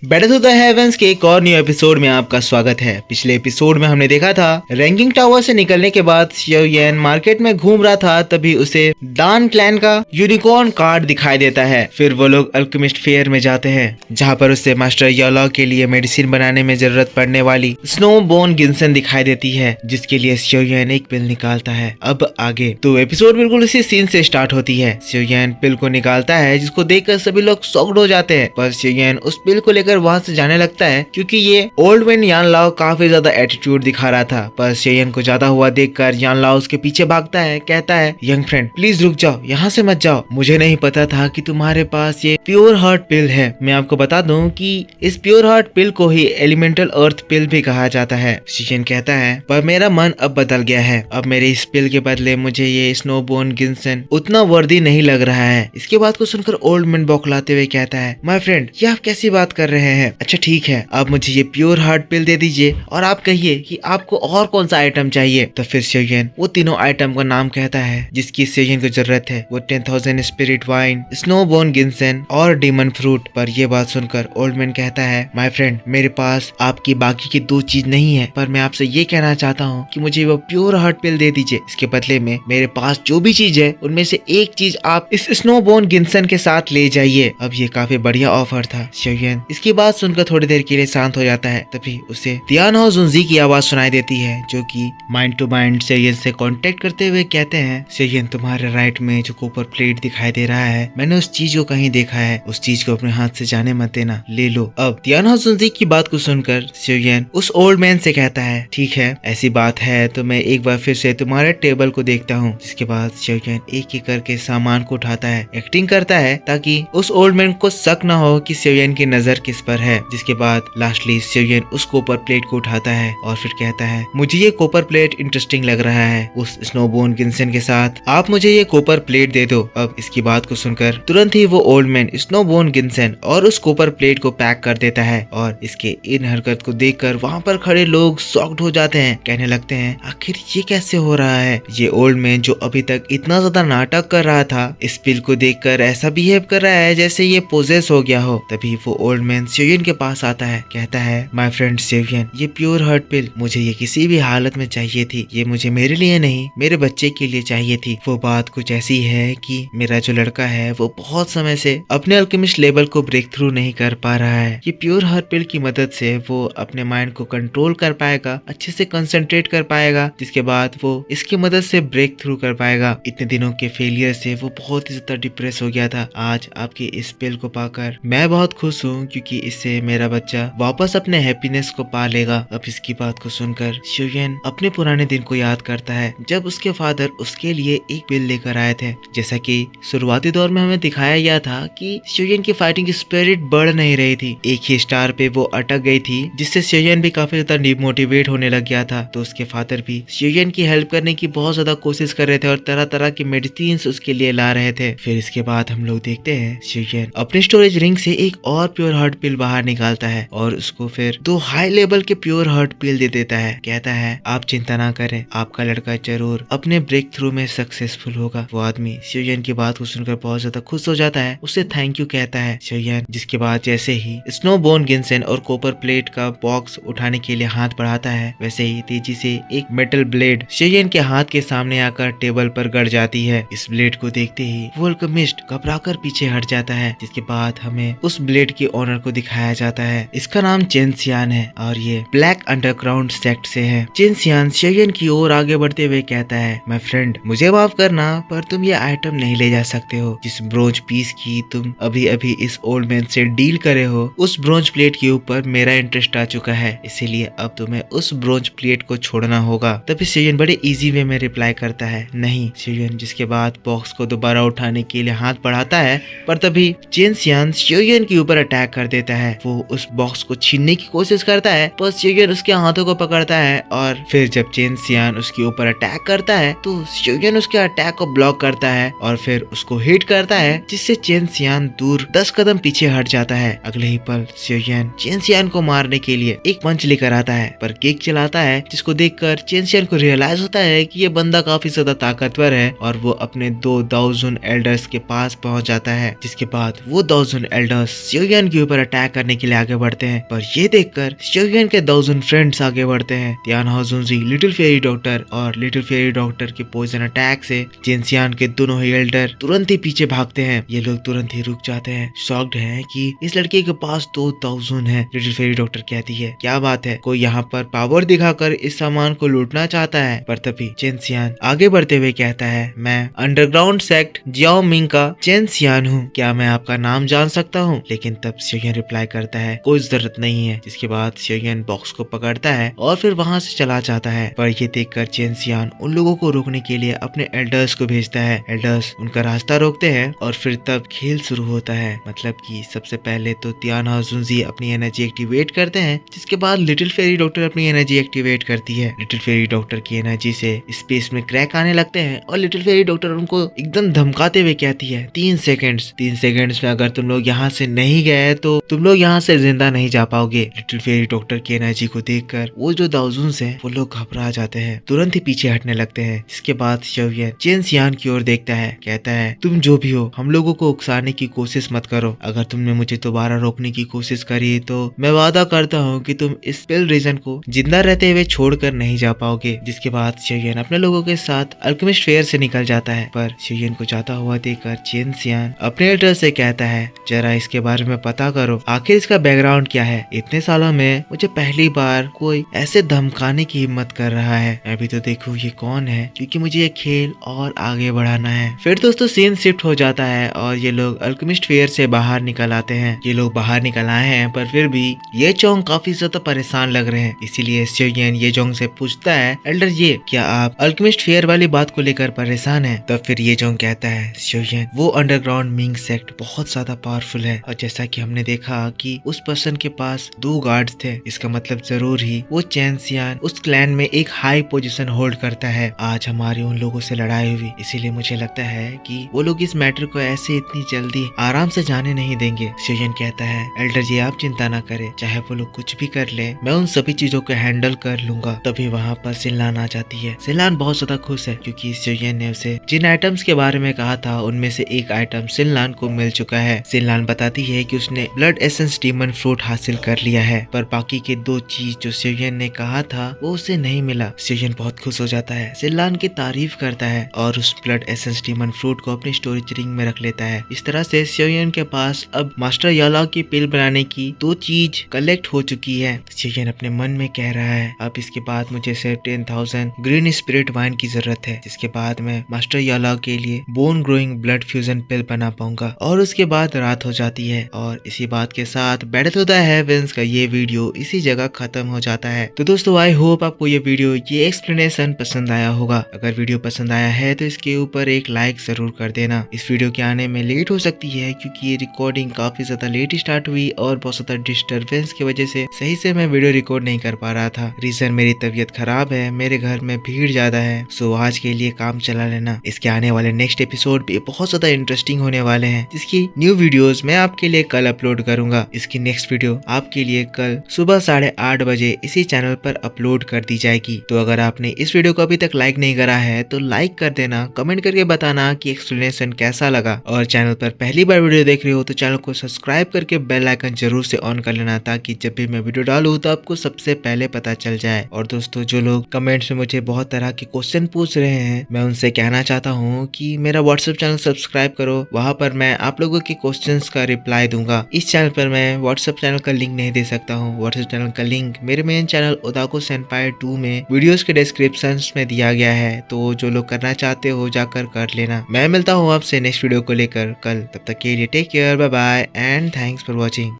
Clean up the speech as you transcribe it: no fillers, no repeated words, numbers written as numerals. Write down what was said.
Battle to the heavens के एक और न्यू एपिसोड में आपका स्वागत है। पिछले एपिसोड में हमने देखा था रैंकिंग टावर से निकलने के बाद शियो येन मार्केट में घूम रहा था, तभी उसे दान क्लैन का यूनिकॉर्न कार्ड दिखाई देता है। फिर वो लोग अल्केमिस्ट फेयर में जाते हैं, जहाँ पर उसे मास्टर यालॉ के लिए मेडिसिन बनाने में जरूरत पड़ने वाली स्नो बोन गिन्सन दिखाई देती है, जिसके लिए शियो येन एक पिल निकालता है। अब आगे तो एपिसोड बिल्कुल इसी सीन से स्टार्ट होती है। शियो येन पिल को निकालता है, जिसको देखकर सभी लोग शॉक्ड हो जाते हैं, पर शियो येन उस पिल को लेकर वहां से जाने लगता है, क्योंकि ये ओल्ड मैन यान लाओ काफी ज्यादा एटीट्यूड दिखा रहा था। पर शियो येन को जाता हुआ देखकर यान लाओ उसके पीछे भागता है, कहता है यंग फ्रेंड प्लीज रुक जाओ, यहाँ से मत जाओ, मुझे नहीं पता था कि तुम्हारे पास ये प्योर हार्ट पिल है। मैं आपको बता दूं कि इस प्योर हार्ट पिल को ही एलिमेंटल अर्थ पिल भी कहा जाता है। शियो येन कहता है पर मेरा मन अब बदल गया है, अब मेरे इस पिल के बदले मुझे ये स्नो बोन गिन्सन उतना वर्दी नहीं लग रहा है। इसके बात को सुनकर ओल्ड मैन बौखलाते हुए कहता है माय फ्रेंड ये आप कैसी बात कर रहे हैं? अच्छा ठीक है, आप मुझे ये प्योर हार्ट पिल दे दीजिए और आप कहिए कि आपको और कौन सा आइटम चाहिए। तो फिर शियो येन वो तीनों आइटम का नाम कहता है जिसकी शियो येन को जरूरत है। वो 10,000 स्पिरिट वाइन, स्नो बोन गिन्सन और डीमन फ्रूट। पर ये बात सुनकर ओल्ड मैन कहता है माय फ्रेंड मेरे पास आपकी बाकी की दो चीज नहीं है, पर मैं आपसे ये कहना चाहता हूँ कि मुझे वो प्योर हार्ट पिल दे दीजिए। इसके बदले में मेरे पास जो भी चीज है उनमें से एक चीज आप इस स्नो बोन गिन्सन के साथ ले जाइए। अब ये काफी बढ़िया ऑफर था। शियो येन इसकी बात सुनकर थोड़ी देर के लिए शांत हो जाता है। तभी उसे तियानहो जुनजी की आवाज सुनाई देती है, जो कि माइंड टू माइंड शियो येन से कांटेक्ट करते हुए कहते हैं शियो येन तुम्हारे राइट में जो कॉपर प्लेट दिखाई दे रहा है, मैंने उस चीज को कहीं देखा है, उस चीज को अपने हाथ से जाने मत देना, ले लो। अब तियानहो जुनजी की बात को सुनकर शियो येन उस ओल्ड मैन से कहता है ठीक है ऐसी बात है तो मैं एक बार फिर से तुम्हारे टेबल को देखता हूँ। जिसके बाद शियो येन एक एक करके सामान को उठाता है, एक्टिंग करता है ताकि उस ओल्ड मैन को शक न हो कि शियो येन की नजर किस पर है। जिसके बाद लास्टली शियो येन उस कॉपर प्लेट को उठाता है और फिर कहता है मुझे ये कॉपर प्लेट इंटरेस्टिंग लग रहा है, उस स्नो बोन गिन्सन के साथ आप मुझे ये कॉपर प्लेट दे दो। अब इसकी बात को सुनकर तुरंत ही वो ओल्ड मैन स्नो बोन गिन्सन और उस कॉपर प्लेट को पैक कर देता है और इसके इन हरकत को देखकर वहाँ पर खड़े लोग शॉक्ड हो जाते हैं, कहने लगते हैं आखिर ये कैसे हो रहा है। ये ओल्ड मैन जो अभी तक इतना ज्यादा नाटक कर रहा था, इस पिल को देखकर ऐसा बिहेव कर रहा है जैसे ये पोजेस हो गया हो। तभी वो ओल्ड मैन शियो येन के पास आता है, कहता है माय फ्रेंड शियो येन ये प्योर हार्ट पिल मुझे ये किसी भी हालत में चाहिए थी, ये मुझे मेरे लिए नहीं मेरे बच्चे के लिए चाहिए थी। वो बात कुछ ऐसी है कि मेरा जो लड़का है वो बहुत समय से अपने अल्केमिस्ट लेवल को ब्रेक थ्रू नहीं कर पा रहा है। ये प्योर हार्ट पिल की मदद से वो अपने माइंड को कंट्रोल कर पाएगा, अच्छे से कंसंट्रेट कर पाएगा, जिसके बाद वो इसकी मदद से ब्रेक थ्रू कर पाएगा। इतने दिनों के फेलियर से वो बहुत ही ज्यादा डिप्रेस हो गया था। आज आपके इस पिल को पाकर मैं बहुत खुश हूँ, क्योंकि इससे मेरा बच्चा वापस अपने हैप्पीनेस को पा लेगा। अब इसकी बात को सुनकर शियो येन अपने पुराने दिन को याद करता है, जब उसके फादर उसके लिए एक पिल लेकर आए थे। जैसा कि शुरुआती दौर में हमें दिखाया गया था कि शियो येन की फाइटिंग स्पिरिट बढ़ नहीं रही थी, एक ही स्टार पे वो अटक गई थी, जिससे शियो येन भी काफी ज्यादा डिमोटिवेट होने लग गया था। तो उसके फादर भी शियो येन की हेल्प करने की बहुत ज्यादा कोशिश कर रहे थे और तरह तरह की मेडिसिन उसके लिए ला रहे थे। फिर इसके बाद हम लोग देखते हैं शियो येन अपने स्टोरेज रिंग से एक और प्योर हार्ट पिल बाहर निकालता है और उसको फिर दो हाई लेवल के प्योर हार्ट पिल दे देता है। कहता है आप चिंता ना करें, आपका लड़का जरूर अपने ब्रेक थ्रू में सक्सेसफुल होगा। वो आदमी शियो येन की बात को सुनकर बहुत ज्यादा खुश हो जाता है, उससे थैंक यू कहता है शियो येन। जिसके बाद जैसे ही स्नो बोन गिन्सन और कॉपर प्लेट का बॉक्स उठाने के लिए हाथ बढ़ाता है, वैसे ही तेजी से एक मेटल ब्लेड शियो येन के हाथ के सामने आकर टेबल पर गड़ जाती है। इस ब्लेड को देखते ही वो अल्केमिस्ट घबराकर पीछे हट जाता है। जिसके बाद हमें उस ब्लेड के ओनर को दिखाया जाता है, इसका नाम चेन सियान है और ये ब्लैक अंडरग्राउंड सेक्ट से है। चेन सियान शियो येन की ओर आगे बढ़ते हुए कहता है माय फ्रेंड मुझे माफ करना, पर तुम ये आइटम नहीं ले जा सकते हो। जिस ब्रोंज पीस की तुम अभी अभी इस ओल्ड मैन से डील करे हो, उस ब्रोंज प्लेट के ऊपर मेरा इंटरेस्ट आ चुका है, इसीलिए अब तुम्हें उस ब्रोंज प्लेट को छोड़ना होगा। तभी शियो येन बड़े इजी वे में रिप्लाई करता है नहीं। शियो येन जिसके बाद बॉक्स को दोबारा उठाने के लिए हाथ बढ़ाता है, पर तभी चेन सियान शियो येन के ऊपर अटैक कर देता है। वो उस बॉक्स को छीनने की कोशिश करता है, पर शियो येन उसके हाथों को पकड़ता है और फिर जब चेन सियान उसके ऊपर अटैक करता है तो शियो येन उसके अटैक को ब्लॉक करता है और फिर उसको हिट करता है, जिससे चेन सियान दूर 10 कदम पीछे हट जाता है। अगले ही पल शियो येन चेन सियान को मारने के लिए एक पंच लेकर आता है, पर किक चलाता है, जिसको देखकर चेन सियान को रियलाइज होता है कि ये बंदा काफी ज्यादा ताकतवर है और वो अपने 2000 एल्डर्स के पास पहुंच जाता है। जिसके बाद वो 2000 एल्डर्स शियो येन के ऊपर अटैक करने के लिए आगे बढ़ते हैं, पर ये देखकर शोयन के 1000 फ्रेंड्स आगे बढ़ते हैं। तियान हाजुनजी, लिटिल फेरी डॉक्टर और लिटिल फेरी डॉक्टर के पॉइजन अटैक से जिनसियान के दोनों ही एल्डर तुरंत ही पीछे भागते हैं। ये लोग तुरंत ही रुक जाते हैं, शॉक्ड हैं कि इस लड़के के पास 2000 है। लिटिल फेरी डॉक्टर कहती है, क्या बात है, कोई यहाँ पर पावर दिखाकर इस सामान को लूटना चाहता है। पर तभी जिनसियान आगे बढ़ते हुए कहता है, मैं अंडरग्राउंड सेक्ट जियाओ मिंग का जिनसियान हूँ, क्या मैं आपका नाम जान सकता हूँ? लेकिन तब शोयन रिप्लाई करता है, कोई जरूरत नहीं है। जिसके बाद शोयन बॉक्स को पकड़ता है और फिर वहाँ से चला जाता है। पर ये देखकर जिनसियान उन लोगों को रोकने के लिए अपने एल्डर्स को भेजता है। एल्डर्स उनका रास्ता रोकते हैं और फिर तब खेल शुरू होता है। मतलब कि सबसे पहले तो तियान हाजुनजी अपनी एनर्जी एक्टिवेट करते हैं, जिसके बाद लिटिल फेरी डॉक्टर अपनी एनर्जी एक्टिवेट करती है। लिटिल फेरी डॉक्टर की एनर्जी से स्पेस में क्रैक आने लगते हैं और लिटिल फेरी डॉक्टर उनको एकदम धमकाते हुए कहती है, 3 सेकंड्स में अगर तुम लोग यहाँ से नहीं गए तो तुम लोग यहाँ से जिंदा नहीं जा पाओगे। लिटिल फेरी डॉक्टर की एनर्जी को देखकर वो जो दाउजुन्स हैं वो लोग घबरा जाते हैं, तुरंत ही पीछे हटने लगते हैं। जिसके बाद शोयन जिनसियान की ओर देखता है, कहता है, तुम जो भी हो हम लोगों को उकसाने की कोशिश मत करो। अगर तुमने मुझे दोबारा रोकने की कोशिश करी तो मैं वादा करता हूँ कि तुम इस पिल रीजन को जिंदा रहते हुए छोड़कर नहीं जा पाओगे। जिसके बाद शोयन अपने लोगों के साथ अल्केमिस्ट फेयर से निकल जाता है। पर शोयन को जाता हुआ देखकर जिनसियान अपने एल्डर से कहता है, जरा इसके बारे में पता करो, आखिर इसका बैकग्राउंड क्या है। इतने सालों में मुझे पहली बार कोई ऐसे धमकाने की हिम्मत कर रहा है। मैं भी तो देखूं ये कौन है, क्योंकि मुझे ये खेल और आगे बढ़ाना है। फिर दोस्तों सीन शिफ्ट हो जाता है और ये लोग अल्केमिस्ट फेयर से बाहर निकल आते हैं। ये लोग बाहर निकल आए हैं पर फिर भी ये चोंग काफी ज्यादा परेशान लग रहे हैं। इसीलिए शोयन ये जोंग से पूछता है, एल्डर ये क्या आप अल्केमिस्ट फेयर वाली बात को लेकर परेशान है? तब फिर ये जोंग कहता है, शोयन वो अंडरग्राउंड मिंग सेक्ट बहुत ज्यादा पावरफुल है और जैसा कि हमने देखा कि उस पर्सन के पास 2 गार्ड्स थे, इसका मतलब जरूर ही वो जिनसियान उस क्लैन में एक हाई पोजीशन होल्ड करता है। आज हमारी उन लोगों से लड़ाई हुई, इसीलिए मुझे लगता है कि वो लोग इस मैटर को ऐसे इतनी जल्दी आराम से जाने नहीं देंगे। शोयन कहता है, एल्डर जी आप चिंता ना करें, चाहे वो लोग कुछ भी कर ले, मैं उन सभी चीजों को हैंडल कर लूंगा। तभी वहाँ पर सिनलान आ जाती है। सिनलान बहुत ज्यादा खुश है क्योंकि शोयन ने उसे जिन आइटम्स के बारे में कहा था उनमें से एक आइटम सिनलान को मिल चुका है। सिनलान बताती है कि उसने ब्लड एसेंस डीमन फ्रूट हासिल कर लिया है, पर बाकी के 2 चीज जो शोयन ने कहा था वो उसे नहीं मिला। शोयन बहुत खुश हो जाता है, सिनलान की तारीफ करता है और उस ब्लड एसेंस डीमन फ्रूट को अपनी स्टोरेज रिंग में रख लेता है। इस तरह से शोयन के पास अब मास्टर याला की पिल बनाने की 2 चीज कलेक्ट हो चुकी है। शोयन अपने मन में कह रहा है, अब इसके बाद मुझे सिर्फ 10,000 ग्रीन स्पिरिट वाइन की जरूरत है, जिसके बाद मैं मास्टर याला के लिए बोन ग्रोइंग ब्लड फ्यूजन पिल बना पाऊंगा। और उसके बाद रात हो जाती है और इसी बात के साथ बैटल ऑफ द हेवेंस का ये वीडियो इसी जगह खत्म हो जाता है। तो दोस्तों आई होप आपको ये वीडियो, ये एक्सप्लेनेशन पसंद आया होगा। अगर वीडियो पसंद आया है तो इसके ऊपर एक लाइक जरूर कर देना। इस वीडियो के आने में लेट हो सकती है क्योंकि ये रिकॉर्डिंग काफी ज्यादा लेट स्टार्ट हुई और बहुत ज्यादा डिस्टर्बेंस की वजह से सही से मैं वीडियो रिकॉर्ड नहीं कर पा रहा था। रीजन मेरी तबीयत खराब है, मेरे घर में भीड़ ज्यादा है, सो आज के लिए काम चला लेना। इसके आने वाले नेक्स्ट एपिसोड भी बहुत ज्यादा इंटरेस्टिंग होने वाले हैं, जिसकी न्यू वीडियोस मैं आपके लिए कल अपलोड करूंगा। इसकी नेक्स्ट वीडियो आपके लिए कल सुबह 8:30 बजे इसी चैनल पर अपलोड कर दी जाएगी। तो अगर आपने इस वीडियो को अभी तक लाइक नहीं करा है तो लाइक कर देना, कमेंट करके बताना कि एक्सप्लेनेशन कैसा लगा। और चैनल पर पहली बार वीडियो देख रहे हो तो चैनल को सब्सक्राइब करके बेल आइकन जरूर से ऑन कर लेना, ताकि जब भी मैं वीडियो डालूं तो आपको सबसे पहले पता चल जाए। और दोस्तों जो लोग कमेंट्स में मुझे बहुत तरह के क्वेश्चन पूछ रहे हैं, मैं उनसे कहना चाहता हूँ कि मेरा व्हाट्सएप चैनल सब्सक्राइब करो, वहाँ पर मैं आप लोगों के क्वेश्चंस का रिप्लाई दूंगा। इस चैनल पर मैं व्हाट्सएप चैनल का लिंक नहीं दे सकता हूँ। व्हाट्सएप चैनल का लिंक मेरे मेन चैनल ओताको सेनपाई 2 में वीडियोस के डिस्क्रिप्शन में दिया गया है, तो जो लोग करना चाहते हो जाकर कर लेना। मैं मिलता हूँ आपसे नेक्स्ट वीडियो को लेकर कल, तब तक के लिए take care, bye bye and thanks for watching.